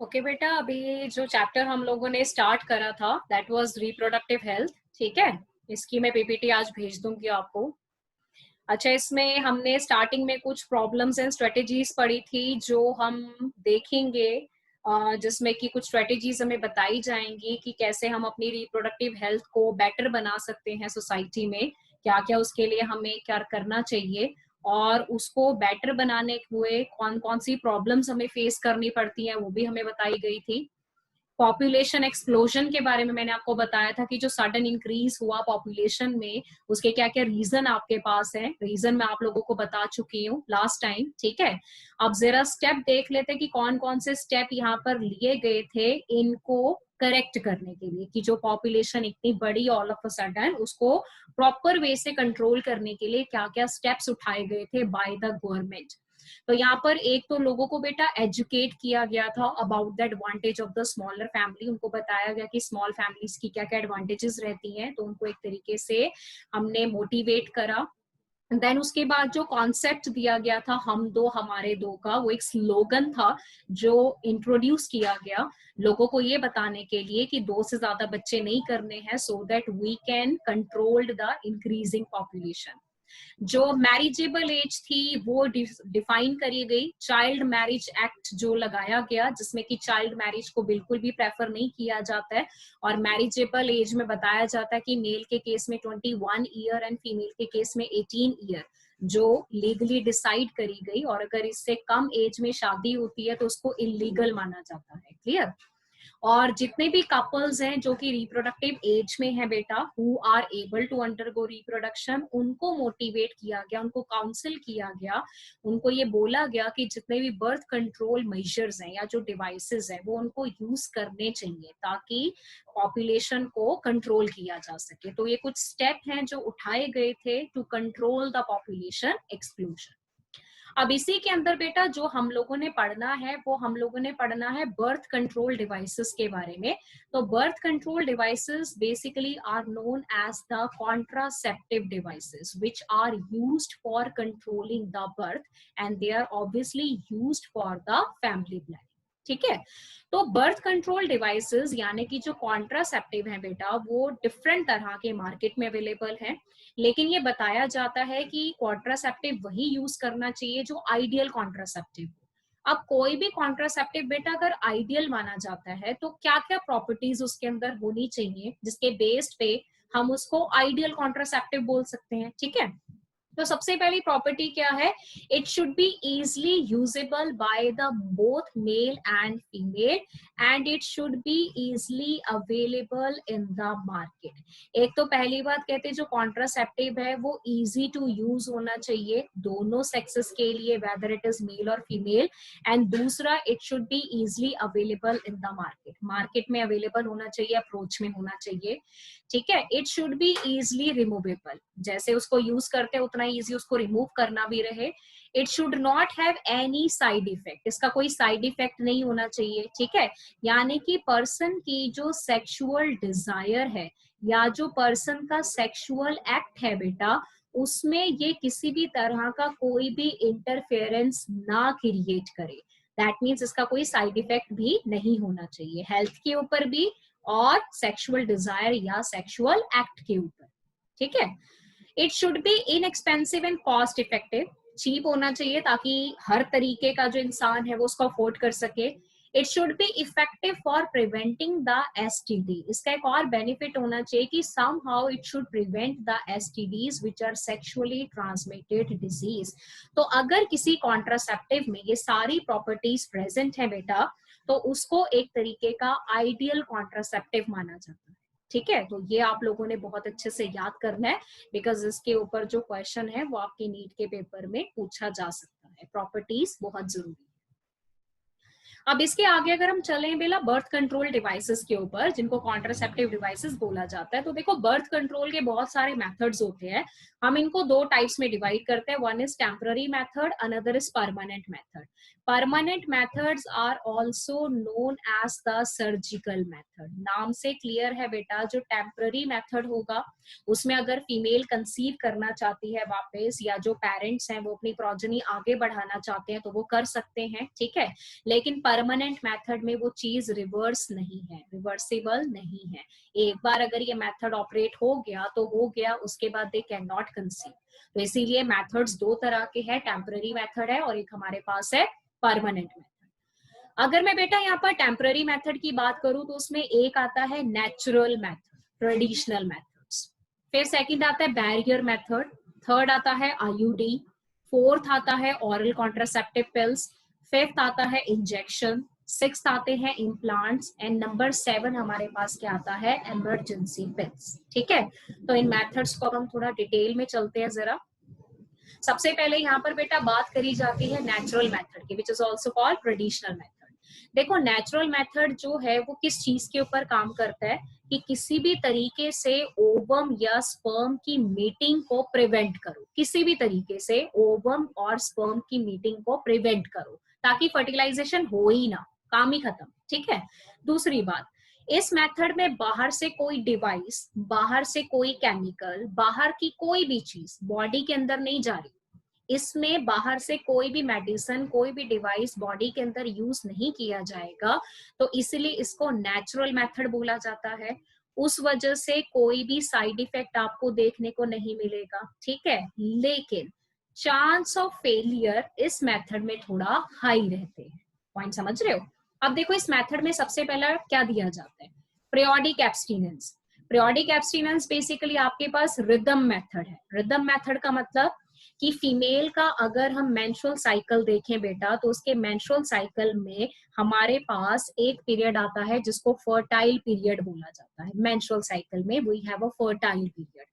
Okay बेटा, अभी जो चैप्टर हम लोगों ने स्टार्ट करा था दैट वाज रिप्रोडक्टिव हेल्थ। ठीक है, इसकी मैं पीपीटी आज भेज दूंगी आपको। अच्छा, इसमें हमने स्टार्टिंग में कुछ प्रॉब्लम्स एंड स्ट्रेटेजीज पढ़ी थी जो हम देखेंगे, जिसमें कि कुछ स्ट्रेटेजीज हमें बताई जाएंगी कि कैसे हम अपनी रिप्रोडक्टिव हेल्थ को बेटर बना सकते हैं सोसाइटी में, क्या क्या उसके लिए हमें क्या करना चाहिए, और उसको बेटर बनाने हुए कौन कौन सी प्रॉब्लम्स हमें फेस करनी पड़ती हैं वो भी हमें बताई गई थी। पॉपुलेशन एक्सप्लोजन के बारे में मैंने आपको बताया था कि जो सडन इंक्रीज हुआ पॉपुलेशन में, उसके क्या क्या रीजन आपके पास है। रीजन मैं आप लोगों को बता चुकी हूँ लास्ट टाइम। ठीक है, अब जरा स्टेप देख लेते हैं कि कौन कौन से स्टेप यहाँ पर लिए गए थे इनको करेक्ट करने के लिए, कि जो पॉपुलेशन इतनी बड़ी ऑल ऑफ अ सडन, उसको प्रॉपर वे से कंट्रोल करने के लिए क्या क्या स्टेप्स उठाए गए थे बाय द गवर्नमेंट। तो यहाँ पर एक तो लोगों को बेटा एजुकेट किया गया था about the advantage of the smaller family. उनको बताया गया कि स्मॉल फैमिलीज की क्या क्या एडवांटेजेस रहती हैं, तो उनको एक तरीके से हमने मोटिवेट करा। देन उसके बाद जो कॉन्सेप्ट दिया गया था हम दो हमारे दो का, वो एक स्लोगन था जो इंट्रोड्यूस किया गया लोगों को ये बताने के लिए कि 2 से ज्यादा बच्चे नहीं करने हैं, so that we can control the increasing population. जो मैरिजेबल एज थी वो डिफाइन करी गई। चाइल्ड मैरिज एक्ट जो लगाया गया, जिसमें कि चाइल्ड मैरिज को बिल्कुल भी प्रेफर नहीं किया जाता है, और मैरिजेबल एज में बताया जाता है कि मेल के केस में 21 ईयर एंड फीमेल के केस में 18 ईयर जो लीगली डिसाइड करी गई, और अगर इससे कम एज में शादी होती है तो उसको इलीगल माना जाता है। क्लियर? और जितने भी कपल्स हैं जो कि रिप्रोडक्टिव एज में है बेटा, who are able to undergo reproduction, उनको मोटिवेट किया गया, उनको काउंसिल किया गया, उनको ये बोला गया कि जितने भी बर्थ कंट्रोल मेजर्स हैं या जो डिवाइसेस हैं वो उनको यूज करने चाहिए ताकि पॉपुलेशन को कंट्रोल किया जा सके। तो ये कुछ स्टेप हैं जो उठाए गए थे to control the population explosion. अब इसी के अंदर बेटा जो हम लोगों ने पढ़ना है वो हम लोगों ने पढ़ना है बर्थ कंट्रोल डिवाइसेस के बारे में। तो birth control devices basically are known as the contraceptive devices which are used for controlling the birth, and they are obviously used for the family planning. ठीक है, तो बर्थ कंट्रोल डिवाइसेस यानी कि जो कॉन्ट्रासेप्टिव है बेटा, वो डिफरेंट तरह के मार्केट में अवेलेबल है, लेकिन ये बताया जाता है कि कॉन्ट्रासेप्टिव वही यूज करना चाहिए जो आइडियल कॉन्ट्रासेप्टिव हो। अब कोई भी कॉन्ट्रासेप्टिव बेटा अगर आइडियल माना जाता है तो क्या क्या प्रॉपर्टीज उसके अंदर होनी चाहिए जिसके बेस्ड पे हम उसको आइडियल कॉन्ट्रासेप्टिव बोल सकते हैं। ठीक है, तो सबसे पहली प्रॉपर्टी क्या है? It should be easily usable by the both male and female, and it should be easily available in the market. एक तो पहली बात कहते हैं जो कॉन्ट्रासेप्टिव है वो इजी टू यूज होना चाहिए दोनों सेक्सेस के लिए, वेदर इट इज मेल और फीमेल। एंड दूसरा, it should be easily available in the market, market में अवेलेबल होना चाहिए, अप्रोच में होना चाहिए। ठीक है, it should be easily removable, जैसे उसको यूज करते हैं उतना इजी उसको रिमूव करना भी रहे। It should not have any side effect, इसका कोई साइड इफेक्ट नहीं होना चाहिए। ठीक है, यानी कि पर्सन की जो सेक्सुअल डिजायर है या जो पर्सन का सेक्सुअल एक्ट है बेटा, उसमें ये किसी भी तरह का कोई भी इंटरफेरेंस ना क्रिएट करे। दैट मीन्स इसका कोई साइड इफेक्ट भी नहीं होना चाहिए, हेल्थ के ऊपर भी और सेक्सुअल डिजायर या सेक्सुअल एक्ट के ऊपर। ठीक है, it should be inexpensive and cost effective, cheap होना चाहिए ताकि हर तरीके का जो इंसान है वो उसको अफोर्ड कर सके। It should be effective for preventing the STD, इसका एक और बेनिफिट होना चाहिए कि somehow it should prevent the STDs which are sexually transmitted disease. तो अगर किसी कॉन्ट्रासेप्टिव में ये सारी प्रॉपर्टीज प्रेजेंट है बेटा, तो उसको एक तरीके का आइडियल कॉन्ट्रासेप्टिव माना जाता है। ठीक है, तो ये आप लोगों ने बहुत अच्छे से याद करना है, बिकॉज इसके ऊपर जो क्वेश्चन है वो आपके नीट के पेपर में पूछा जा सकता है। प्रॉपर्टीज बहुत जरूरी है। अब इसके आगे अगर हम चलें बेला बर्थ कंट्रोल डिवाइसेस के ऊपर, जिनको कॉन्ट्रासेप्टिव डिवाइसेस बोला जाता है, तो देखो बर्थ कंट्रोल के बहुत सारे मेथड्स होते हैं। हम इनको दो टाइप्स में डिवाइड करते हैं, one is temporary method, another is permanent method. Permanent methods are also known as the surgical method. नाम से क्लियर है बेटा, जो टेम्पररी मेथड होगा उसमें अगर फीमेल कंसीव करना चाहती है वापस, या जो पेरेंट्स हैं वो अपनी प्रोजेनी आगे बढ़ाना चाहते हैं तो वो कर सकते हैं। ठीक है, लेकिन परमानेंट मेथड में वो चीज रिवर्स नहीं है, रिवर्सिबल नहीं है। एक बार अगर ये मेथड ऑपरेट हो गया तो हो गया, उसके बाद दे कैन नॉट कंसीव। तो इसीलिए मेथड्स दो तरह के हैं, टेम्पररी मेथड है और एक हमारे पास है परमानेंट मेथड। अगर मैं बेटा यहाँ पर टेम्पररी मेथड की बात करूं तो उसमें एक आता है नेचुरल मेथड, ट्रेडिशनल मेथड्स, फिर सेकंड आता है बैरियर मेथड, थर्ड आता है आईयूडी, फोर्थ आता है ऑरल कॉन्ट्रासेप्टिव पिल्स, फिफ्थ आता है इंजेक्शन, सिक्स्थ आते हैं इम्प्लांट्स एंड नंबर 7 हमारे पास क्या आता है, इमरजेंसी पिल्स। ठीक है, तो इन मेथड्स को हम थोड़ा डिटेल में चलते हैं जरा। सबसे पहले यहाँ पर बेटा बात करी जाती है नेचुरल मेथड की, which is also called traditional method. देखो नेचुरल मेथड जो है वो किस चीज के ऊपर काम करता है कि किसी भी तरीके से ओवम या स्पर्म की मीटिंग को प्रिवेंट करो, किसी भी तरीके से ओवम और स्पर्म की मीटिंग को प्रिवेंट करो ताकि फर्टिलाइजेशन हो ही ना, काम ही खत्म। ठीक है, दूसरी बात, इस मेथड में बाहर से कोई डिवाइस, बाहर से कोई केमिकल, बाहर की कोई भी चीज बॉडी के अंदर नहीं जा रही। इसमें बाहर से कोई भी मेडिसिन, कोई भी डिवाइस बॉडी के अंदर यूज नहीं किया जाएगा, तो इसलिए इसको नेचुरल मेथड बोला जाता है। उस वजह से कोई भी साइड इफेक्ट आपको देखने को नहीं मिलेगा। ठीक है, लेकिन चांस ऑफ फेलियर इस मेथड में थोड़ा हाई रहते हैं। पॉइंट समझ रहे हो? अब देखो इस मेथड में सबसे पहला क्या दिया जाता है, periodic abstinence. Periodic abstinence basically आपके पास रिदम मेथड है। रिदम मेथड का मतलब कि फीमेल का अगर हम मेंस्ट्रुअल साइकिल देखें बेटा, तो उसके मेंस्ट्रुअल साइकिल में हमारे पास एक पीरियड आता है जिसको फर्टाइल पीरियड बोला जाता है। मेंस्ट्रुअल साइकिल में we have a fertile period.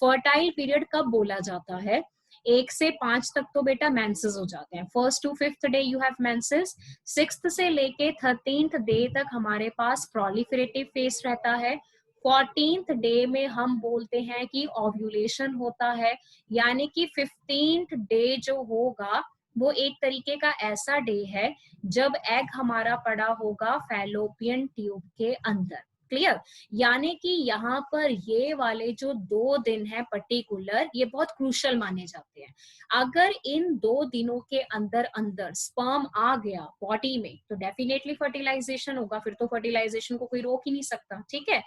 Fertile period कब बोला जाता है, 1 से 5 तक तो बेटा मेंसेस हो जाते हैं, 1st to 5th day you have menses, 6th से लेके 13th डे तक हमारे पास प्रोलिफरेटिव फेज रहता है, 14th डे में हम बोलते हैं कि ओव्यूलेशन होता है, यानी कि 15th डे जो होगा वो एक तरीके का ऐसा डे है जब एग हमारा पड़ा होगा फैलोपियन ट्यूब के अंदर। क्लियर? यानी कि यहाँ पर ये वाले जो 2 दिन है पर्टिकुलर, ये बहुत क्रूशल माने जाते हैं। अगर इन 2 दिनों के अंदर अंदर स्पर्म आ गया बॉडी में तो डेफिनेटली फर्टिलाइजेशन होगा, फिर तो फर्टिलाइजेशन को कोई रोक ही नहीं सकता। ठीक है,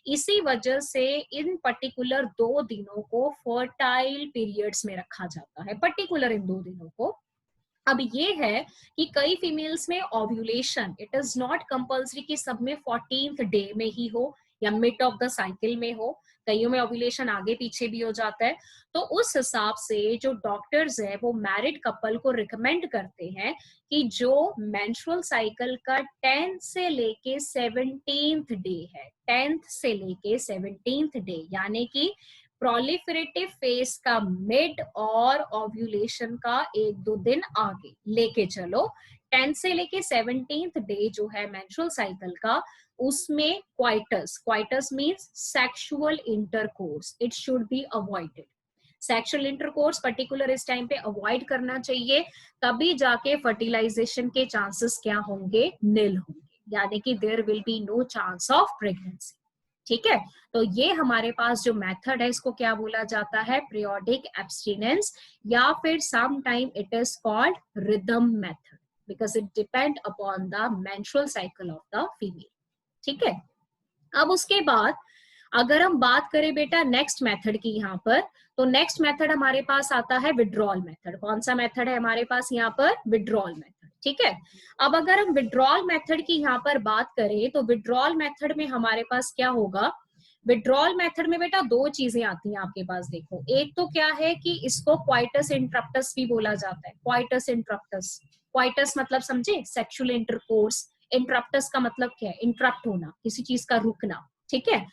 इसी वजह से इन पर्टिकुलर 2 दिनों को फर्टाइल पीरियड्स में रखा जाता है, पर्टिकुलर इन 2 दिनों को। अब ये है कि कई फीमेल्स में ovulation, it is not compulsory कि सब में 14th डे में ही हो या मिड ऑफ द साइकिल में हो, कईयों में ओव्यूलेशन आगे पीछे भी हो जाता है। तो उस हिसाब से जो डॉक्टर्स है वो मैरिड कपल को रिकमेंड करते हैं कि जो मेंस्ट्रुअल साइकिल का 10 से लेके 17th डे है, 10th से लेके 17th डे यानी कि प्रोलिफरेटिव फेज का मिड और ओव्यूलेशन का 1-2 दिन आगे लेके चलो, 10 से लेके 17th डे जो है मेंस्ट्रुअल साइकिल का, उसमें coitus, coitus means sexual intercourse, it should be avoided. Sexual intercourse particular इस टाइम पे अवॉइड करना चाहिए, तभी जाके फर्टिलाइजेशन के चांसेस क्या होंगे, निल होंगे, यानी कि there will be no chance of pregnancy. ठीक है, तो ये हमारे पास जो मेथड है इसको क्या बोला जाता है, पीरियोडिक एब्स्टिनेंस, या फिर some time it is called rhythm method because it depend upon the menstrual cycle of the female. ठीक है, अब उसके बाद अगर हम बात करें बेटा नेक्स्ट मेथड की यहाँ पर, तो नेक्स्ट मेथड हमारे पास आता है विड्रॉल मेथड। कौन सा मेथड है हमारे पास यहाँ पर, विड्रॉल मेथड। ठीक है, अब अगर हम विड्रॉल मेथड की यहाँ पर बात करें तो विड्रॉल मेथड में हमारे पास क्या होगा, विड्रॉल मेथड में बेटा 2 चीजें आती हैं आपके पास। देखो, एक तो क्या है कि इसको क्वाइटस इंटरप्टस भी बोला जाता है, क्वाइटस इंटरप्टस। क्वाइटस मतलब समझे, सेक्सुअल इंटरकोर्स। इंटरप्टस का मतलब क्या है, इंटरप्ट होना, किसी चीज का रुकना। ठीक है,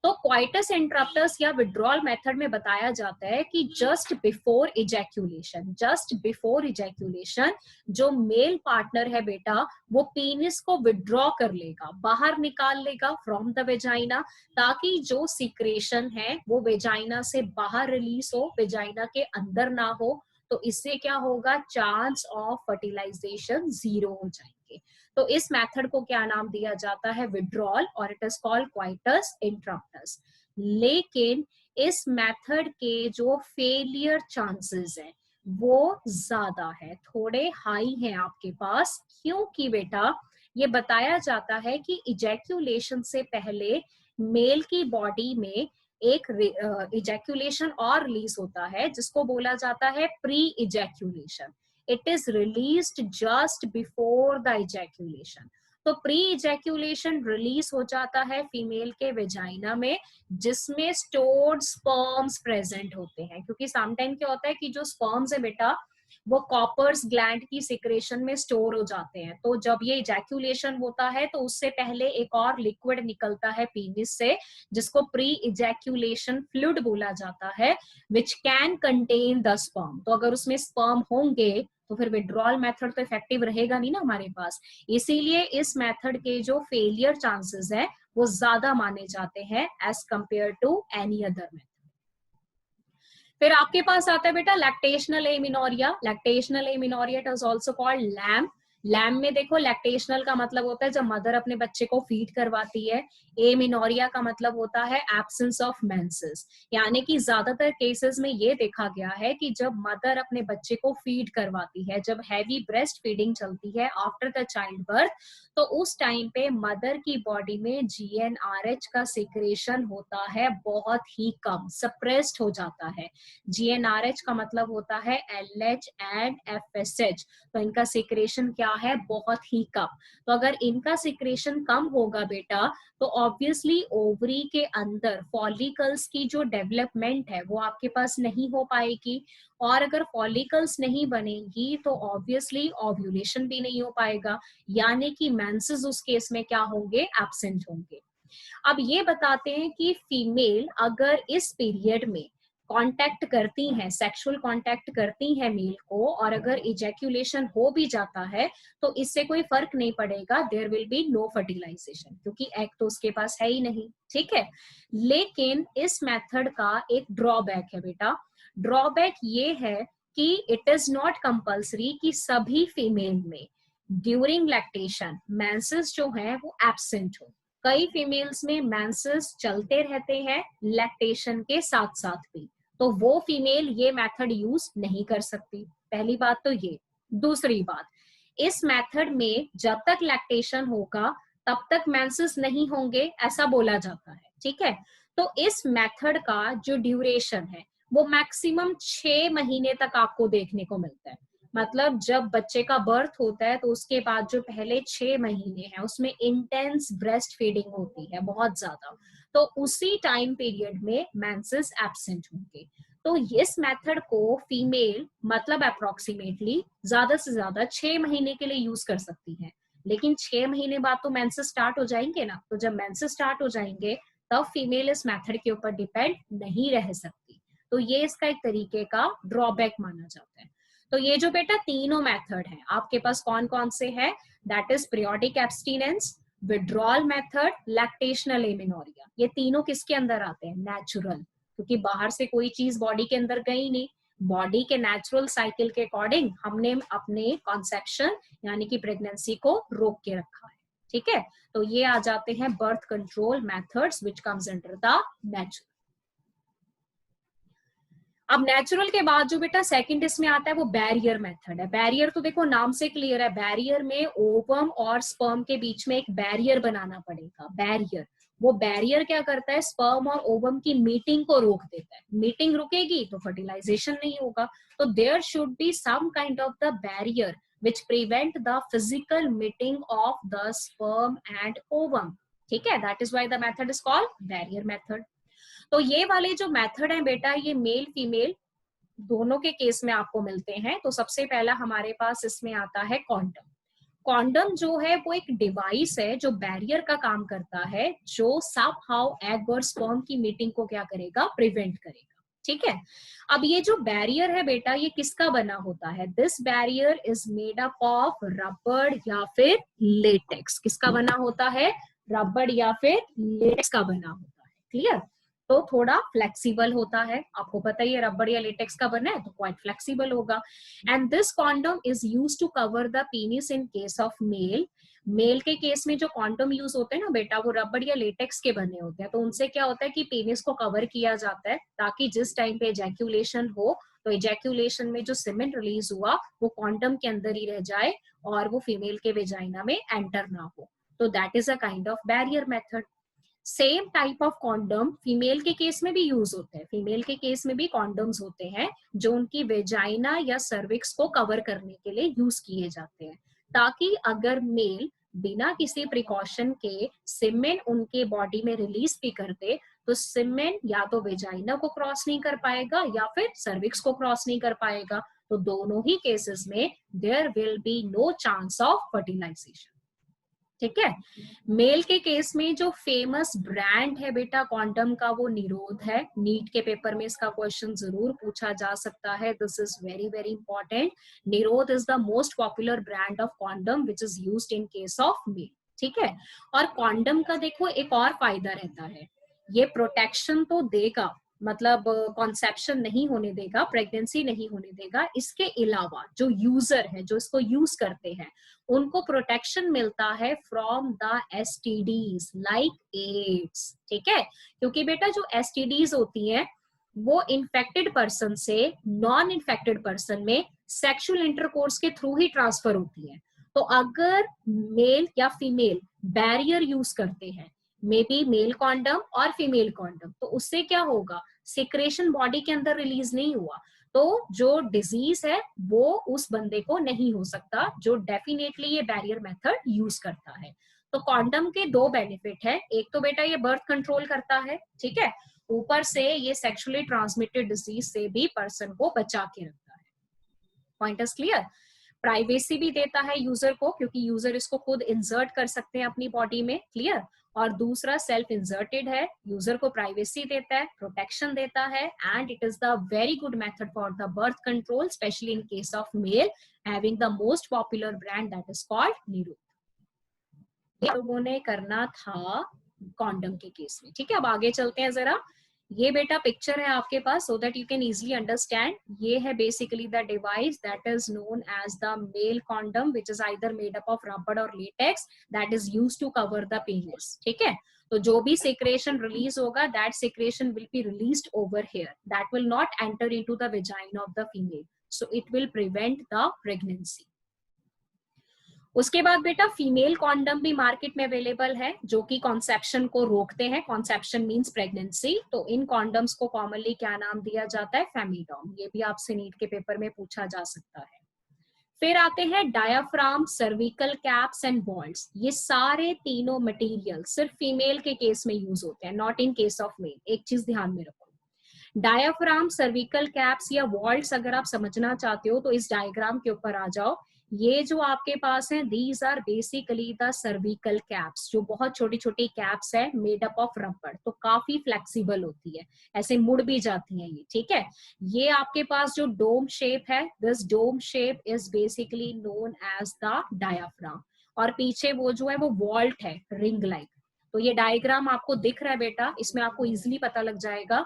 तो क्वाइटस इंटरप्टस या विड्रॉल मेथड में बताया जाता है कि just before ejaculation, just before ejaculation जो मेल पार्टनर है बेटा वो पेनिस को विड्रॉ कर लेगा, बाहर निकाल लेगा फ्रॉम द वेजाइना, ताकि जो सिक्रेशन है वो वेजाइना से बाहर रिलीज हो, वेजाइना के अंदर ना हो। तो इससे क्या होगा, चांस ऑफ फर्टिलाइजेशन 0 हो जाएंगे। तो इस मेथड को क्या नाम दिया जाता है, विड्रॉल, और it is called coitus interruptus. लेकिन इस मेथड के जो फेलियर चांसेस हैं वो ज्यादा है, थोड़े हाई हैं आपके पास, क्योंकि बेटा ये बताया जाता है कि इजैक्यूलेशन से पहले मेल की बॉडी में एक इजैक्यूलेशन और रिलीज होता है जिसको बोला जाता है pre ejaculation. It is released just before the ejaculation. तो प्री इजैक्यूलेशन रिलीज हो जाता है फीमेल के वेजाइना में, जिसमें स्टोर्ड स्पर्म्स प्रेजेंट होते हैं. क्योंकि समटाइम क्या होता है कि जो स्पर्म्स है बेटा वो कॉपर्स ग्लैंड की सिक्रेशन में स्टोर हो जाते हैं. तो जब ये इजैक्यूलेशन होता है तो उससे पहले एक और लिक्विड निकलता है पीनिस से जिसको प्री इजैक्यूलेशन फ्लूइड बोला जाता है, which can contain the sperm. तो अगर उसमें स्पर्म होंगे तो फिर विड्रॉल मेथड तो इफेक्टिव रहेगा नहीं ना हमारे पास. इसीलिए इस मेथड के जो फेलियर चांसेस है वो ज्यादा माने जाते हैं as compare to any other method. फिर आपके पास आता है बेटा lactational amenorrhea. Lactational amenorrhea it is also called LAM. LAM में देखो लैक्टेशनल का मतलब होता है जब मदर अपने बच्चे को फीड करवाती है. एमिनोरिया का मतलब होता है एब्सेंस ऑफ मेंसेस. यानी कि ज्यादातर केसेस में ये देखा गया है कि जब मदर अपने बच्चे को फीड करवाती है, जब हैवी ब्रेस्ट फीडिंग चलती है आफ्टर द चाइल्ड बर्थ, तो उस टाइम पे मदर की बॉडी में जीएनआरएच का सिक्रेशन होता है बहुत ही कम, सप्रेस्ड हो जाता है. जीएनआरएच का मतलब होता है एलएच एंड एफएसएच. तो इनका सिक्रेशन क्या है, बहुत ही कम. तो अगर इनका सिक्रेशन कम होगा बेटा तो ऑब्वियसली ओवरी के अंदर फॉलिकल्स की जो डेवलपमेंट है वो आपके पास नहीं हो पाएगी. और अगर फॉलिकल्स नहीं बनेंगी तो ऑब्वियसली ओव्यूलेशन भी नहीं हो पाएगा. यानी कि मेंसेस उस केस में क्या होंगे, एब्सेंट होंगे. अब ये बताते हैं कि फीमेल अगर इस पीरियड में कांटेक्ट करती हैं, सेक्सुअल कांटेक्ट करती हैं मेल को, और अगर इजैक्यूलेशन हो भी जाता है तो इससे कोई फर्क नहीं पड़ेगा, there will be no fertilization, क्योंकि एग तो उसके पास है ही नहीं. ठीक है. लेकिन इस मेथड का एक ड्रॉबैक है बेटा. ड्रॉबैक ये है कि इट इज नॉट कंपल्सरी कि सभी फीमेल में ड्यूरिंग लैक्टेशन मेंसेस जो है वो एब्सेंट हो. कई फीमेल्स में मेंसेस चलते रहते हैं लैक्टेशन के साथ साथ भी, तो वो फीमेल ये मेथड यूज नहीं कर सकती. पहली बात तो ये. दूसरी बात, इस मेथड में जब तक लैक्टेशन होगा तब तक मेंसेस नहीं होंगे ऐसा बोला जाता है. ठीक है. तो इस मेथड का जो ड्यूरेशन है वो मैक्सिमम 6 महीने तक आपको देखने को मिलता है. मतलब जब बच्चे का बर्थ होता है तो उसके बाद जो पहले 6 महीने हैं उसमें इंटेंस ब्रेस्ट फीडिंग होती है बहुत ज्यादा. तो उसी टाइम पीरियड में मेंसेस एब्सेंट होंगे. तो इस मेथड को फीमेल मतलब अप्रोक्सीमेटली ज्यादा से ज्यादा 6 महीने के लिए यूज कर सकती है. लेकिन 6 महीने बाद तो मेंसेस स्टार्ट हो जाएंगे ना. तो जब मेंसेस स्टार्ट हो जाएंगे तब फीमेल इस मेथड के ऊपर डिपेंड नहीं रह सकती. तो ये इसका एक तरीके का ड्रॉबैक माना जाता है. तो ये जो बेटा तीनों मेथड है आपके पास कौन कौन से हैं, that is periodic abstinence, withdrawal method, lactational amenorrhoea. ये तीनों किसके अंदर आते हैं, नेचुरल. क्योंकि बाहर से कोई चीज बॉडी के अंदर गई नहीं, बॉडी के नेचुरल साइकिल के अकॉर्डिंग हमने अपने कॉन्सेप्शन यानी कि प्रेगनेंसी को रोक के रखा है. ठीक है. तो ये आ जाते हैं birth control methods which comes under the natural. अब नेचुरल के बाद जो बेटा सेकंड इसमें आता है वो बैरियर मेथड है. बैरियर तो देखो नाम से क्लियर है, बैरियर में ओवम और स्पर्म के बीच में एक बैरियर बनाना पड़ेगा. बैरियर, वो बैरियर क्या करता है, स्पर्म और ओवम की मीटिंग को रोक देता है. मीटिंग रुकेगी तो फर्टिलाइजेशन नहीं होगा. तो there should be some kind of the barrier which prevent the physical meeting of the sperm and ovum. ठीक है. that is why the method is called barrier method. तो ये वाले जो मेथड है बेटा ये मेल फीमेल दोनों के केस में आपको मिलते हैं. तो सबसे पहला हमारे पास इसमें आता है कॉन्डम. कॉन्डम जो है वो एक डिवाइस है जो बैरियर का काम करता है, जो समहाउ एग और स्पर्म की मीटिंग को क्या करेगा, प्रिवेंट करेगा. ठीक है. अब ये जो बैरियर है बेटा ये किसका बना होता है, this barrier is made up of रबड़ या फिर लेटेक्स. किसका बना होता है, रबड़ या फिर लेटेक्स का बना होता है. क्लियर. तो थोड़ा फ्लेक्सिबल होता है, आपको पता ही है रबड़ या लेटेक्स का बना है तो क्वाइट फ्लेक्सिबल होगा। And this condom is use to cover the penis in case of male. Male के केस में जो कॉन्डोम यूज होते हैं ना बेटा, वो रबड़ या लेटेक्स के बने होते हैं, तो उनसे क्या होता है कि पेनिस को कवर किया जाता है ताकि जिस टाइम पे एजैक्यूलेशन हो तो एजैक्यूलेशन में जो सीमेन रिलीज हुआ वो कॉन्डोम के अंदर ही रह जाए और वो फीमेल के वेजाइना में एंटर ना हो। तो that is a kind of barrier method. Same type of condom female के केस में भी यूज होते हैं। फीमेल के केस में भी कॉन्डम्स होते हैं जो उनकी वेजाइना या सर्विक्स को कवर करने के लिए यूज किए जाते हैं, ताकि अगर मेल बिना किसी प्रिकॉशन के सीमेन उनके बॉडी में रिलीज भी करते तो सीमेन या तो वेजाइना को क्रॉस नहीं कर पाएगा या फिर सर्विक्स को क्रॉस नहीं कर पाएगा। तो दोनों ही केसेस में there will be no chance of fertilization. ठीक है। मेल के केस में जो फेमस ब्रांड है बेटा कॉन्डम का वो निरोध है। नीट के पेपर में इसका क्वेश्चन जरूर पूछा जा सकता है। This is very very important. Nirodh is the most popular brand of condom which is used in case of male. ठीक है। और कॉन्डम का देखो एक और फायदा रहता है, ये प्रोटेक्शन तो देगा, मतलब कॉन्सेप्शन नहीं होने देगा, प्रेगनेंसी नहीं होने देगा, इसके अलावा जो यूजर है, जो इसको यूज करते हैं, उनको प्रोटेक्शन मिलता है from the STDs like AIDS. ठीक है। क्योंकि बेटा जो एसटीडीज होती हैं वो इन्फेक्टेड पर्सन से नॉन इन्फेक्टेड पर्सन में सेक्सुअल इंटरकोर्स के थ्रू ही ट्रांसफर होती है। तो अगर मेल या फीमेल बैरियर यूज करते हैं, मे बी मेल कॉन्डम और फीमेल कॉन्डम, तो उससे क्या होगा, सिक्रेशन बॉडी के अंदर रिलीज नहीं हुआ तो जो डिजीज है वो उस बंदे को नहीं हो सकता जो डेफिनेटली ये बैरियर मेथड यूज करता है। तो कॉन्डम के दो बेनिफिट है, एक तो बेटा ये बर्थ कंट्रोल करता है, ठीक है, ऊपर से ये सेक्सुअली ट्रांसमिटेड डिजीज से भी पर्सन को बचा के रखता है। Point is clear. प्राइवेसी भी देता है यूजर को, क्योंकि यूजर इसको खुद इंसर्ट कर सकते हैं अपनी बॉडी में, क्लियर। और दूसरा सेल्फ इंसर्टेड है, यूजर को प्राइवेसी देता है, प्रोटेक्शन देता है, and it is the very good method for the birth control, specially in case of mail, having the most popular brand that is called निरो। लोगों ने करना था कॉन्डम के केस में। ठीक है, अब आगे चलते हैं जरा। ये बेटा पिक्चर है आपके पास so that you can easily understand. ये है basically the device that is known as the male condom which is either made up of rubber और latex that is used to cover the penis. ठीक है, तो जो भी secretion release होगा that secretion will be released over here, that will not enter into the vagina of the female, so it will prevent the pregnancy. उसके बाद बेटा female condom भी मार्केट में अवेलेबल है जो कि कॉन्सेप्शन को रोकते हैं। Conception means pregnancy. तो इन कॉन्डम्स को कॉमनली क्या नाम दिया जाता है, फेमिडॉम। ये भी आपसे नीट के पेपर में पूछा जा सकता है। फिर आते हैं diaphragm, cervical caps and vaults. ये सारे तीनों मटेरियल सिर्फ फीमेल के केस में यूज होते हैं, not in case of mail. एक चीज ध्यान में रखो, डायाफ्राम, सर्विकल कैप्स या वॉल्ट्स अगर आप समझना चाहते हो तो इस डायग्राम के ऊपर आ जाओ। ये जो आपके पास है these are basically the cervical caps, जो बहुत छोटी छोटी कैप्स है मेड अप ऑफ रबर, तो काफी फ्लेक्सिबल होती है, ऐसे मुड़ भी जाती है ये। ठीक है, ये आपके पास जो डोम शेप है, this dome shape is basically known as the diaphragm. और पीछे वो जो है वो वॉल्ट है, रिंग लाइक। तो ये डायग्राम आपको दिख रहा है बेटा, इसमें आपको इजिली पता लग जाएगा।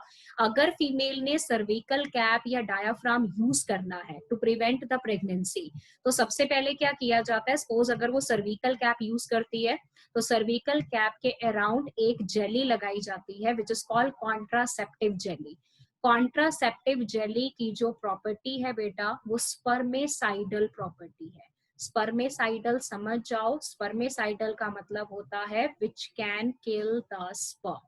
अगर फीमेल ने सर्विकल कैप या डायाफ्राम यूज करना है टू प्रिवेंट द प्रेगनेंसी, तो सबसे पहले क्या किया जाता है, सपोज अगर वो सर्विकल कैप यूज करती है तो सर्विकल कैप के अराउंड एक जेली लगाई जाती है which is called contraceptive jelly. Contraceptive jelly की जो प्रॉपर्टी है बेटा वो स्पर्मेसाइडल प्रॉपर्टी है। स्पर्मेसाइडल समझ जाओ, स्पर्मेसाइडल का मतलब होता है which can kill the sperm.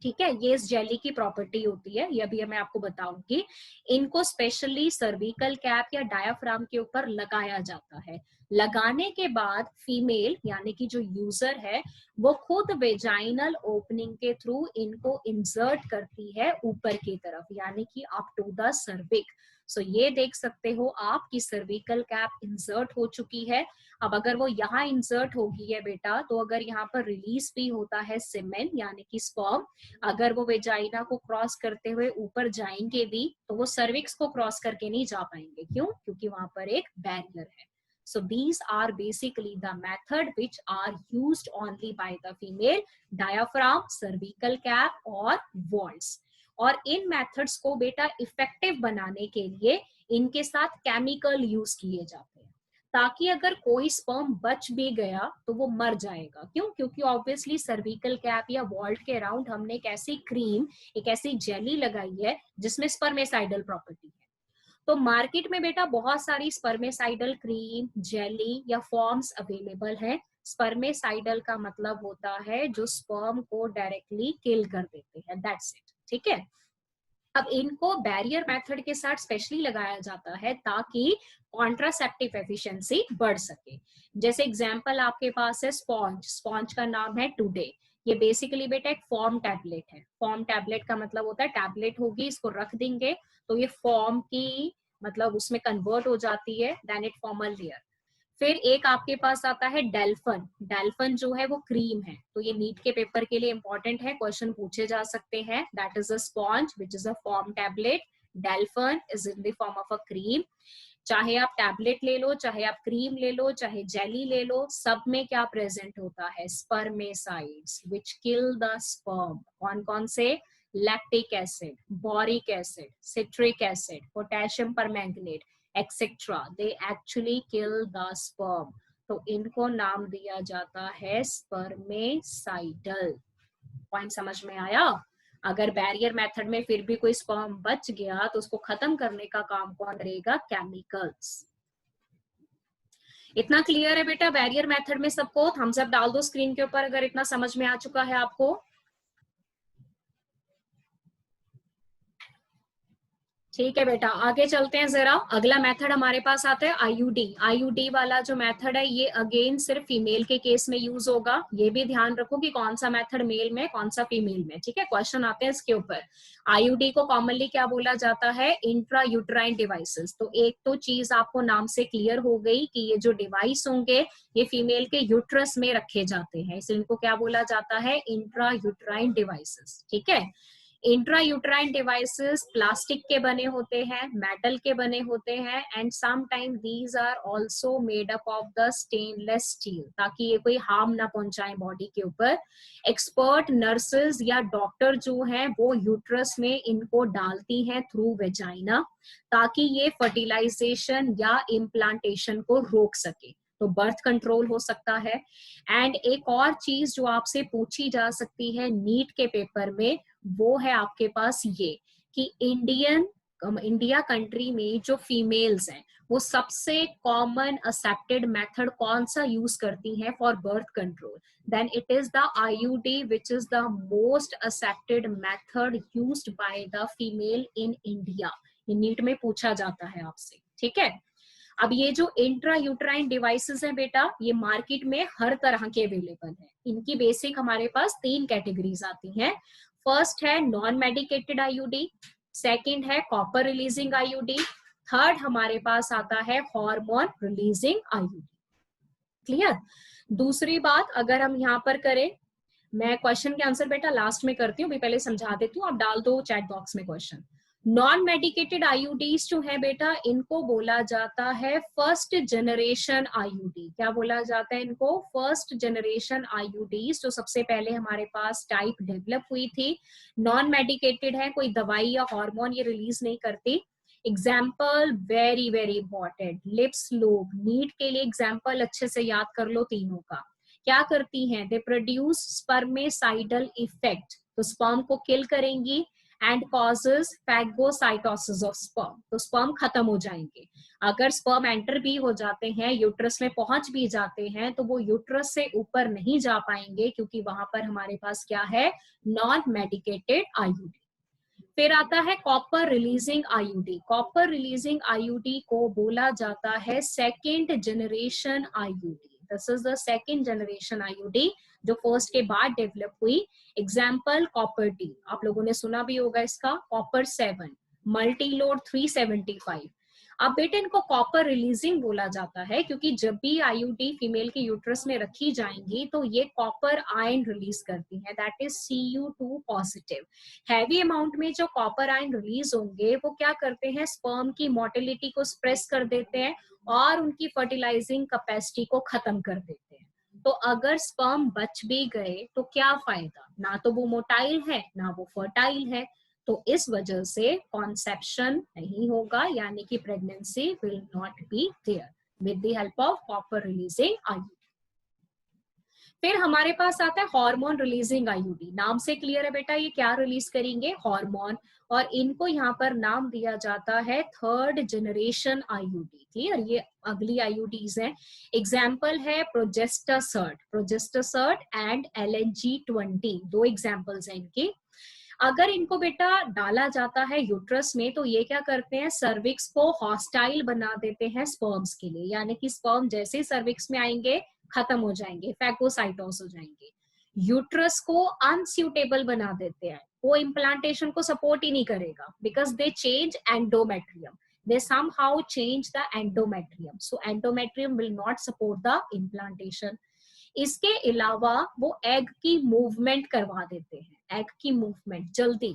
ठीक है, ये इस जेली की प्रॉपर्टी होती है, ये अभी मैं आपको बताऊंगी। इनको स्पेशली सर्विकल कैप या डायाफ्राम के ऊपर लगाया जाता है। लगाने के बाद फीमेल यानी कि जो यूजर है वो खुद वेजाइनल ओपनिंग के थ्रू इनको इंसर्ट करती है ऊपर की तरफ, यानी कि अप टू द सर्विक। सो ये देख सकते हो आप कि सर्विकल कैप इंसर्ट हो चुकी है। अब अगर वो यहाँ इंसर्ट होगी है बेटा, तो अगर यहाँ पर रिलीज भी होता है सीमेन यानी कि स्पर्म, अगर वो वेजाइना को क्रॉस करते हुए ऊपर जाएंगे भी तो वो सर्विक्स को क्रॉस करके नहीं जा पाएंगे। क्यों? क्योंकि वहां पर एक बैरियर है। So these are basically the method which are used only by the female: diaphragm, cervical cap और walls. और इन मेथड्स को बेटा इफेक्टिव बनाने के लिए इनके साथ केमिकल यूज किए जाते हैं, ताकि अगर कोई स्पर्म बच भी गया तो वो मर जाएगा। क्यों? क्योंकि ऑब्वियसली सर्विकल कैप या वॉल्ट के अराउंड हमने एक ऐसी क्रीम, एक ऐसी जेली लगाई है जिसमें स्पर्मेसाइडल प्रॉपर्टी है। तो मार्केट में बेटा बहुत सारी स्पर्मेसाइडल क्रीम, जेली या फॉर्म्स अवेलेबल है। स्पर्मेसाइडल का मतलब होता है जो स्पर्म को डायरेक्टली किल कर देते हैं, दैट्स इट। ठीक है, अब इनको बैरियर मेथड के साथ स्पेशली लगाया जाता है ताकि कॉन्ट्रासेप्टिव एफिशिएंसी बढ़ सके। जैसे एग्जांपल आपके पास है स्पॉन्ज, स्पॉन्ज का नाम है टुडे। ये बेसिकली बेटा एक फॉर्म टैबलेट है। फॉर्म टैबलेट का मतलब होता है टैबलेट होगी, इसको रख देंगे तो ये फॉर्म की मतलब उसमें कन्वर्ट हो जाती है, then it form a layer. फिर एक आपके पास आता है डेल्फन। डेल्फन जो है वो क्रीम है, तो ये नीट के पेपर के लिए इंपॉर्टेंट है, क्वेश्चन पूछे जा सकते हैं। That is a sponge which is a form tablet. Delfen is in the form of a cream. चाहे आप टैबलेट ले लो, चाहे आप क्रीम ले लो, चाहे जेली ले लो, सब में क्या प्रेजेंट होता है? स्पर्मेसाइड्स विच किल द स्पर्म। कौन कौन से? Lactic acid, boric acid, citric acid, potassium permanganate etcetera, they actually kill the sperm. तो इनको नाम दिया जाता है स्पर्मेसाइडल। पॉइंट समझ में आया? अगर बैरियर मेथड में फिर भी कोई स्पर्म बच गया तो उसको खत्म करने का काम कौन करेगा? केमिकल्स। इतना क्लियर है बेटा बैरियर मेथड में सबको? थम्स अप डाल दो स्क्रीन के ऊपर अगर इतना समझ में आ चुका है आपको। ठीक है बेटा, आगे चलते हैं जरा। अगला मेथड हमारे पास आता है आईयूडी। आईयूडी वाला जो मेथड है ये अगेन सिर्फ फीमेल के केस में यूज होगा। ये भी ध्यान रखो कि कौन सा मेथड मेल में, कौन सा फीमेल में। ठीक है, क्वेश्चन आते हैं इसके ऊपर। आईयूडी को कॉमनली क्या बोला जाता है? Intra uterine devices. तो एक तो चीज आपको नाम से क्लियर हो गई कि ये जो डिवाइस होंगे ये फीमेल के यूट्रस में रखे जाते हैं, इसलिए इनको क्या बोला जाता है? Intra uterine devices. ठीक है, इंट्रा यूट्राइन डिवाइसेस प्लास्टिक के बने होते हैं, मेटल के बने होते हैं, and some time these are also made up of the stainless steel, ताकि ये कोई हार्म ना पहुंचाए बॉडी के ऊपर। एक्सपर्ट नर्सेज या डॉक्टर जो हैं वो यूट्रस में इनको डालती हैं थ्रू वेजाइना, ताकि ये फर्टिलाइजेशन या इम्प्लांटेशन को रोक सके, तो बर्थ कंट्रोल हो सकता है। एंड एक और चीज जो आपसे पूछी जा सकती है नीट के पेपर में, वो है आपके पास ये कि इंडिया कंट्री में जो फीमेल्स हैं वो सबसे कॉमन एक्सेप्टेड मेथड कौन सा यूज करती हैं for birth control? Then it is the IUD which is the most accepted method used by the female in India. ये नीट में पूछा जाता है आपसे। ठीक है, अब ये जो इंट्रा यूट्राइन डिवाइसेस हैं बेटा, ये मार्केट में हर तरह के अवेलेबल है। इनकी बेसिक हमारे पास 3 कैटेगरीज आती हैं। फर्स्ट है नॉन मेडिकेटेड आईयूडी, सेकंड है कॉपर रिलीजिंग आईयूडी, थर्ड हमारे पास आता है हार्मोन रिलीजिंग आईयूडी। क्लियर? दूसरी बात अगर हम यहाँ पर करें, मैं क्वेश्चन के आंसर बेटा लास्ट में करती हूँ, भी पहले समझा देती हूँ, आप डाल दो चैट बॉक्स में क्वेश्चन। नॉन मेडिकेटेड आईयूडीज जो है बेटा, इनको बोला जाता है फर्स्ट जनरेशन आईयूडी। क्या बोला जाता है इनको? फर्स्ट जनरेशन आईयूडीज, जो सबसे पहले हमारे पास टाइप डेवलप हुई थी। नॉन मेडिकेटेड है, कोई दवाई या हार्मोन ये रिलीज नहीं करती। Example very very important, lips lube. NEET के लिए एग्जाम्पल अच्छे से याद कर लो तीनों का। क्या करती हैं? दे प्रोड्यूस स्पर्मेसाइडल इफेक्ट, तो स्पर्म को किल करेंगी, and causes phagocytosis of sperm, तो स्पर्म खत्म हो जाएंगे। अगर स्पर्म एंटर भी हो जाते हैं, यूट्रस में पहुंच भी जाते हैं, तो वो यूट्रस से ऊपर नहीं जा पाएंगे, क्योंकि वहां पर हमारे पास क्या है? Non medicated IUD. फिर आता है copper releasing IUD. Copper releasing IUD को बोला जाता है second generation IUD. This is the second generation IUD जो फर्स्ट के बाद डेवलप हुई। एग्जाम्पल कॉपर टी, आप लोगों ने सुना भी होगा इसका। Copper 7, multi load 375। अब बेटे इनको कॉपर रिलीजिंग बोला जाता है, क्योंकि जब भी आईयूडी फीमेल के यूट्रस में रखी जाएंगी तो ये कॉपर आयन रिलीज करती है, that is Cu2 positive. Heavy amount में जो कॉपर आयन रिलीज होंगे वो क्या करते हैं, स्पर्म की मोटिलिटी को सप्रेस कर देते हैं और उनकी फर्टिलाइजिंग कैपेसिटी को खत्म कर देते हैं। तो अगर स्पर्म बच भी गए तो क्या फायदा, ना तो वो मोटाइल है ना वो फर्टाइल है, तो इस वजह से कॉन्सेप्शन नहीं होगा, यानी कि pregnancy will not be there with the help of copper releasing IUD. फिर हमारे पास आता है हार्मोन रिलीजिंग आईयूडी। नाम से क्लियर है बेटा ये क्या रिलीज करेंगे, हार्मोन, और इनको यहाँ पर नाम दिया जाता है थर्ड जनरेशन आईयूडी। क्लियर, ये अगली आईयूडीज हैं। एग्जाम्पल है प्रोजेस्टासर्ट एंड LNG-20, दो एग्जाम्पल्स हैं इनके। अगर इनको बेटा डाला जाता है यूट्रस में तो ये क्या करते हैं, सर्विक्स को हॉस्टाइल बना देते हैं स्पर्म्स के लिए, यानी कि स्पर्म जैसे ही सर्विक्स में आएंगे खत्म हो जाएंगे, फैगोसाइटोस हो जाएंगे। यूट्रस को अनस्यूटेबल बना देते हैं, वो इम्प्लांटेशन को सपोर्ट ही नहीं करेगा, because they change endometrium, they somehow change the endometrium, so endometrium will not support the implantation. इसके अलावा वो एग की मूवमेंट करवा देते हैं, एग की मूवमेंट जल्दी,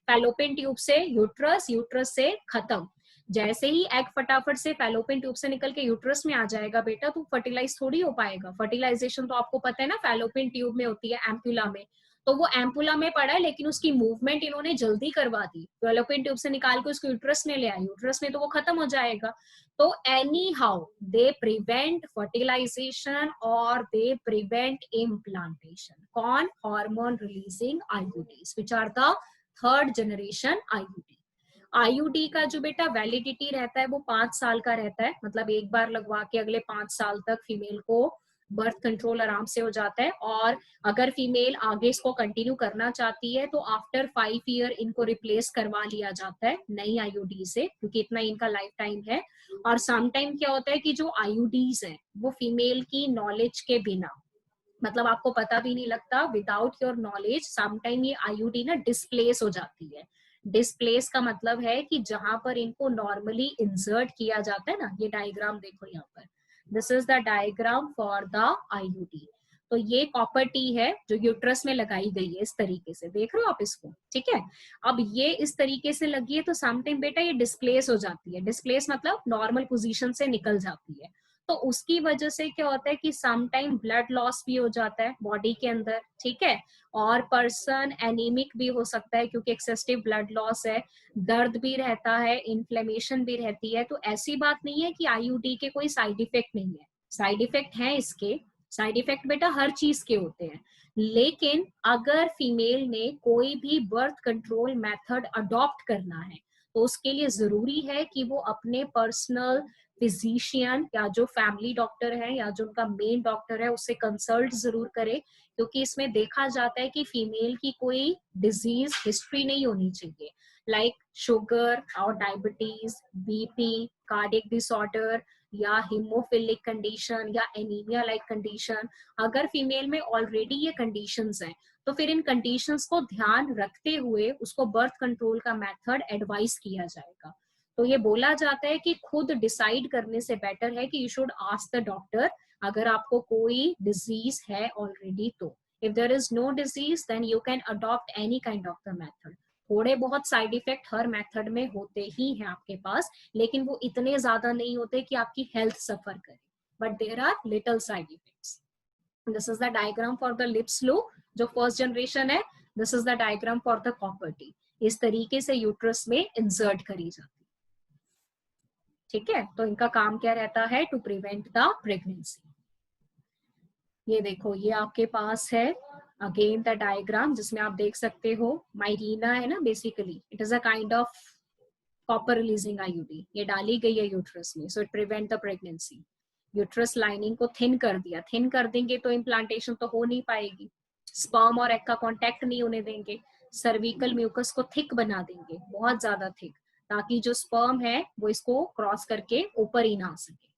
फैलोपियन ट्यूब से यूट्रस, यूट्रस से खत्म। जैसे ही एग फटाफट से फैलोपियन ट्यूब से निकल के यूट्रस में आ जाएगा बेटा, तो फर्टिलाइज थोड़ी हो पाएगा। फर्टिलाइजेशन तो आपको पता है ना, फैलोपियन ट्यूब में होती है, एम्पुला में। तो वो एम्पुला में पड़ा है, लेकिन उसकी मूवमेंट इन्होंने जल्दी करवा दी, फैलोपियन ट्यूब से निकाल के उसको यूट्रस में ले आए, यूट्रस में तो वो खत्म हो जाएगा। तो anyhow they prevent fertilization और दे प्रिवेंट इम्प्लांटेशन। कौन, hormone releasing IUDs which are the third generation IUD. IUD का जो बेटा वैलिडिटी रहता है वो 5 साल का रहता है, मतलब एक बार लगवा के अगले 5 साल तक फीमेल को बर्थ कंट्रोल आराम से हो जाता है। और अगर फीमेल आगे इसको कंटिन्यू करना चाहती है तो आफ्टर 5 ईयर इनको रिप्लेस करवा लिया जाता है नई आईयूडी से, क्योंकि इतना इनका लाइफ टाइम है। और सम टाइम क्या होता है कि जो आईयूडीज है वो फीमेल की नॉलेज के बिना, मतलब आपको पता भी नहीं लगता, without your knowledge some time ये आईयूडी ना डिस्प्लेस हो जाती है। डिस्प्लेस का मतलब है कि जहां पर इनको नॉर्मली इंसर्ट किया जाता है ना, ये डायग्राम देखो यहाँ पर, this is the diagram for the IUD. तो ये कॉपर टी है जो यूट्रस में लगाई गई है, इस तरीके से देख रहे हो आप इसको, ठीक है। अब ये इस तरीके से लगी है तो समटाइम बेटा ये डिस्प्लेस हो जाती है, डिस्प्लेस मतलब नॉर्मल पोजीशन से निकल जाती है। तो उसकी वजह से क्या होता है कि समटाइम ब्लड लॉस भी हो जाता है बॉडी के अंदर, ठीक है। और पर्सन एनीमिक भी हो सकता है क्योंकि एक्सेसिव ब्लड लॉस है, दर्द भी रहता है, इन्फ्लेमेशन भी रहती है। तो ऐसी बात नहीं है कि आईयूडी के कोई साइड इफेक्ट नहीं है, साइड इफेक्ट है इसके। साइड इफेक्ट बेटा हर चीज के होते हैं, लेकिन अगर फीमेल ने कोई भी बर्थ कंट्रोल मेथड अडॉप्ट करना है तो उसके लिए जरूरी है कि वो अपने पर्सनल फिजिशियन या जो फैमिली डॉक्टर है या जो उनका मेन डॉक्टर है उससे कंसल्ट जरूर करे, क्योंकि इसमें देखा जाता है कि फीमेल की कोई डिजीज हिस्ट्री नहीं होनी चाहिए, लाइक शुगर और डायबिटीज, बीपी, कार्डियक डिसऑर्डर या हीमोफिलिक कंडीशन या एनीमिया लाइक कंडीशन। अगर फीमेल में ऑलरेडी ये कंडीशंस हैं तो फिर इन कंडीशंस को ध्यान रखते हुए उसको बर्थ कंट्रोल का मेथड एडवाइस किया जाएगा। तो ये बोला जाता है कि खुद डिसाइड करने से बेटर है कि you should ask the doctor अगर आपको कोई डिजीज है ऑलरेडी तो। If there is no disease then you can adopt any kind of the method. थोड़े बहुत साइड इफेक्ट हर मेथड में होते ही हैं आपके पास, लेकिन वो इतने ज्यादा नहीं होते कि आपकी हेल्थ सफर करे, but there are little side effects. This is the diagram for the Lippes loop जो फर्स्ट जनरेशन है, this is the diagram for the copper T. इस तरीके से यूट्रस में इंसर्ट करी जाती है, ठीक है। तो इनका काम क्या रहता है, टू प्रिवेंट द प्रेगनेंसी। ये देखो ये आपके पास है अगेन द डायग्राम जिसमें आप देख सकते हो माइरीना है ना, basically it is a kind of copper releasing IUD, ये डाली गई है यूट्रस में, so it prevent the pregnancy. Uterus lining को थिन कर दिया, थिन कर देंगे तो इम्प्लांटेशन तो हो नहीं पाएगी, स्पर्म और एग का कांटेक्ट नहीं होने देंगे, सर्विकल म्यूकस को थिक बना देंगे, बहुत ज्यादा थिक, ताकि जो स्पर्म है वो इसको क्रॉस करके ऊपर ही ना आ सके।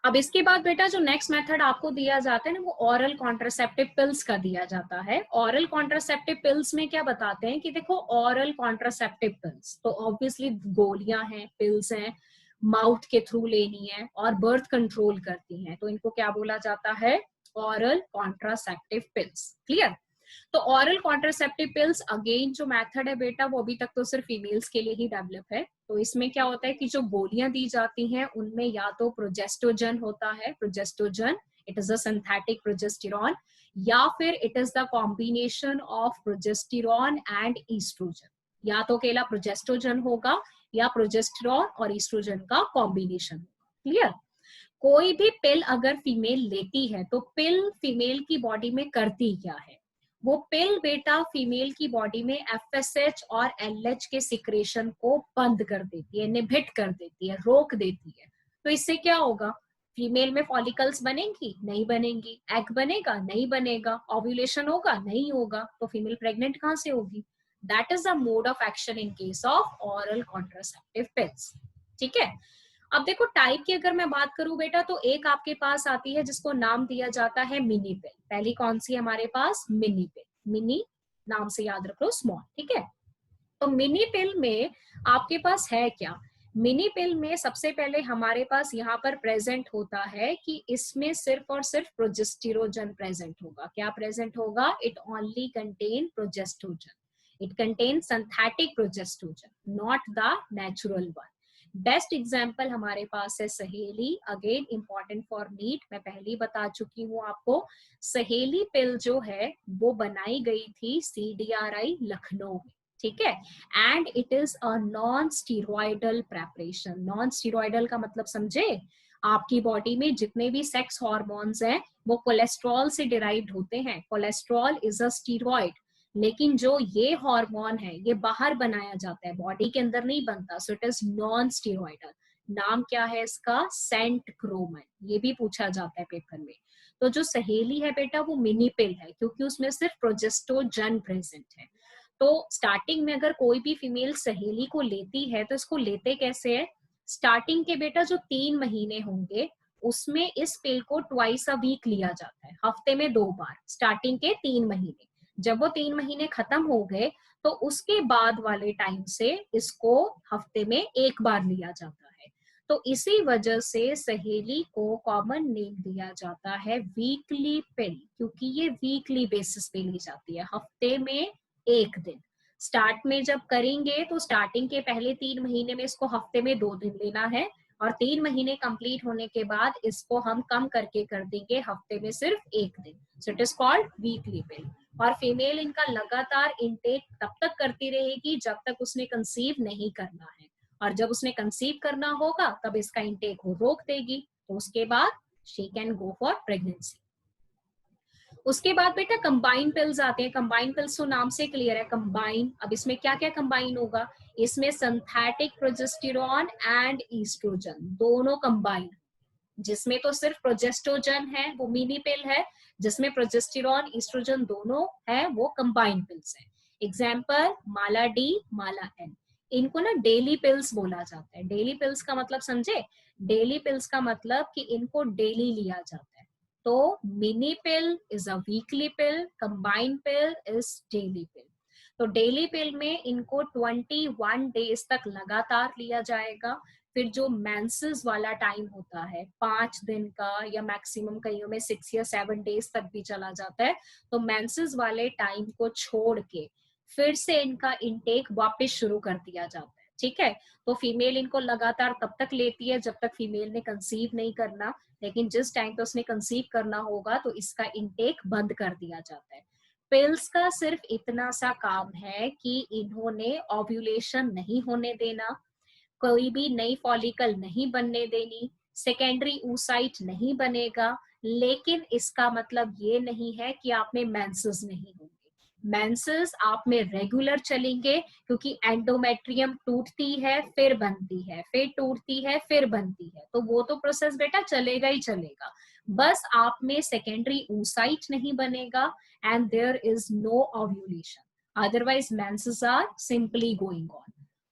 अब इसके बाद बेटा जो नेक्स्ट मेथड आपको दिया जाता है ना, वो ऑरल कॉन्ट्रासेप्टिव पिल्स का दिया जाता है। ऑरल कॉन्ट्रासेप्टिव पिल्स में क्या बताते हैं कि देखो, ऑरल कॉन्ट्रासेप्टिव पिल्स तो ऑब्वियसली गोलियां हैं, पिल्स हैं, माउथ के थ्रू लेनी है और बर्थ कंट्रोल करती हैं, तो इनको क्या बोला जाता है, ऑरल कॉन्ट्रासेप्टिव पिल्स। क्लियर? तो ऑरल कॉन्ट्रासेप्टिव पिल्स अगेन जो मेथड है बेटा, वो अभी तक तो सिर्फ फीमेल्स के लिए ही डेवलप है। तो इसमें क्या होता है कि जो गोलियां दी जाती हैं उनमें या तो प्रोजेस्टोजन होता है, progestogen, it is a synthetic progesterone, या फिर it is the combination of progesterone and estrogen. या तो अकेला प्रोजेस्टोजन होगा या प्रोजेस्टेरॉन और ईस्ट्रोजन का कॉम्बिनेशन होगा। क्लियर? कोई भी पिल अगर फीमेल लेती है तो पिल फीमेल की बॉडी में करती क्या है, वो पिल बेटा फीमेल की बॉडी में एफएसएच और एलएच के सिक्रेशन को बंद कर देती है, इनहिबिट कर देती है, रोक देती है। तो इससे क्या होगा, फीमेल में फॉलिकल्स बनेंगी? नहीं बनेंगी। एग बनेगा? नहीं बनेगा। ओव्यूलेशन होगा? नहीं होगा। तो फीमेल प्रेग्नेंट कहां से होगी? That is the mode of action in case of oral contraceptive pills. ठीक है? अब देखो टाइप की अगर मैं बात करूं बेटा, तो एक आपके पास आती है जिसको नाम दिया जाता है मिनी पिल। पहली कौन सी है हमारे पास? मिनी पिल। मिनी नाम से याद रख लो, स्मॉल। ठीक है? तो मिनी पिल में आपके पास है क्या? मिनी पिल में सबसे पहले हमारे पास यहाँ पर प्रेजेंट होता है कि इसमें सिर्फ और सिर्फ प्रोजेस्टेरोजन प्रेजेंट होगा। क्या प्रेजेंट होगा? It only contain progestogen, it contain synthetic progestogen, not the natural one. Best example हमारे पास है सहेली। अगेन इंपॉर्टेंट फॉर नीट, मैं पहले ही बता चुकी हूँ आपको। सहेली पिल जो है वो बनाई गई थी CDRI लखनऊ में। ठीक है? And it is a non steroidal preparation. Non steroidal का मतलब समझे? आपकी बॉडी में जितने भी सेक्स हॉर्मोन्स हैं वो कोलेस्ट्रॉल से डिराइव्ड होते हैं। कोलेस्ट्रॉल इज अ स्टीरॉयड, लेकिन जो ये हार्मोन है ये बाहर बनाया जाता है, बॉडी के अंदर नहीं बनता। सो इट इज नॉन स्टीरॉयडल। नाम क्या है इसका? सेंटक्रोमन। ये भी पूछा जाता है पेपर में। तो जो सहेली है बेटा वो मिनी पिल है, क्योंकि उसमें सिर्फ प्रोजेस्टोजन प्रेजेंट है। तो स्टार्टिंग में अगर कोई भी फीमेल सहेली को लेती है तो इसको लेते कैसे है? स्टार्टिंग के बेटा जो 3 महीने होंगे उसमें इस पिल को ट्वाइस अ वीक लिया जाता है, हफ्ते में 2 बार, स्टार्टिंग के 3 महीने। जब वो 3 महीने खत्म हो गए तो उसके बाद वाले टाइम से इसको हफ्ते में 1 बार लिया जाता है। तो इसी वजह से सहेली को कॉमन नेम दिया जाता है वीकली पिल, क्योंकि ये वीकली बेसिस पे ली जाती है, हफ्ते में 1 दिन। स्टार्ट में जब करेंगे तो स्टार्टिंग के पहले 3 महीने में इसको हफ्ते में 2 दिन लेना है, और 3 महीने कंप्लीट होने के बाद इसको हम कम करके कर देंगे हफ्ते में सिर्फ 1 दिन। So it is called weekly pill. और फीमेल इनका लगातार इनटेक तब तक करती रहेगी जब तक उसने कंसीव नहीं करना है, और जब उसने कंसीव करना होगा तब इसका इनटेक वो रोक देगी। तो उसके बाद she can go for pregnancy. उसके बाद बेटा कंबाइन पिल्स आते हैं। कंबाइन पिल्स तो नाम से क्लियर है, कंबाइन। अब इसमें क्या क्या कंबाइन होगा? इसमें सिंथेटिक प्रोजेस्टेरॉन एंड ईस्ट्रोजन दोनों कंबाइन। जिसमें तो सिर्फ प्रोजेस्टोजन है वो मिनी पिल है, जिसमें प्रोजेस्टेरॉन ईस्ट्रोजन दोनों है वो कंबाइन पिल्स है। एग्जाम्पल माला डी, माला एन। इनको ना डेली पिल्स बोला जाता है। डेली पिल्स का मतलब समझे? डेली पिल्स का मतलब कि इनको डेली लिया जाता है। तो mini pill is a weekly pill, combine pill is daily pill. तो डेली पिल में इनको 21 डेज तक लगातार लिया जाएगा। फिर जो मेंसेस वाला टाइम होता है 5 दिन का, या मैक्सिमम कईयों में 6 या 7 डेज तक भी चला जाता है, तो मेंसेस वाले टाइम को छोड़ के फिर से इनका इनटेक वापस शुरू कर दिया जाता है। ठीक है? तो फीमेल इनको लगातार तब तक लेती है जब तक फीमेल ने कंसीव नहीं करना, लेकिन जिस टाइम पे उसने कंसीव करना होगा तो इसका इनटेक बंद कर दिया जाता है। पिल्स का सिर्फ इतना सा काम है कि इन्होंने ओव्यूलेशन नहीं होने देना, कोई भी नई फॉलिकल नहीं बनने देनी, सेकेंडरी oocyte नहीं बनेगा, लेकिन इसका मतलब ये नहीं है कि आप में मेंसेस नहीं होंगे। मेंसेस आप में रेगुलर चलेंगे, क्योंकि एंडोमेट्रियम टूटती है फिर बनती है, फिर टूटती है फिर बनती है, तो वो तो प्रोसेस बेटा चलेगा ही चलेगा। बस आप में सेकेंडरी oocyte नहीं बनेगा and there is no ovulation, otherwise menses are simply going on.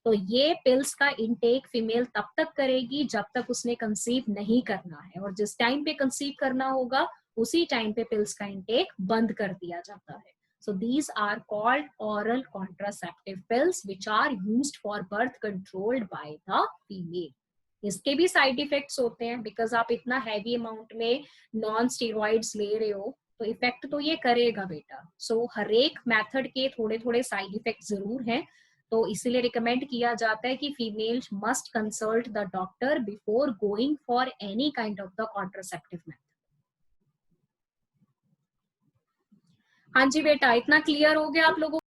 तो ये पिल्स का इंटेक फीमेल तब तक करेगी जब तक उसने कंसीव नहीं करना है, और जिस टाइम पे कंसीव करना होगा उसी टाइम पे पिल्स का इंटेक बंद कर दिया जाता है. So these are called oral contraceptive pills which are used for birth controlled by the female. इसके भी साइड इफेक्ट्स होते हैं बिकॉज आप इतना हैवी अमाउंट में नॉन स्टेरॉइड्स ले रहे हो तो इफेक्ट तो ये करेगा बेटा. सो हर एक मेथड के थोड़े थोड़े साइड इफेक्ट जरूर हैं, तो इसीलिए रिकमेंड किया जाता है कि female must consult the doctor before going for any kind of the contraceptive method. हाँ जी बेटा, इतना क्लियर हो गया आप लोगों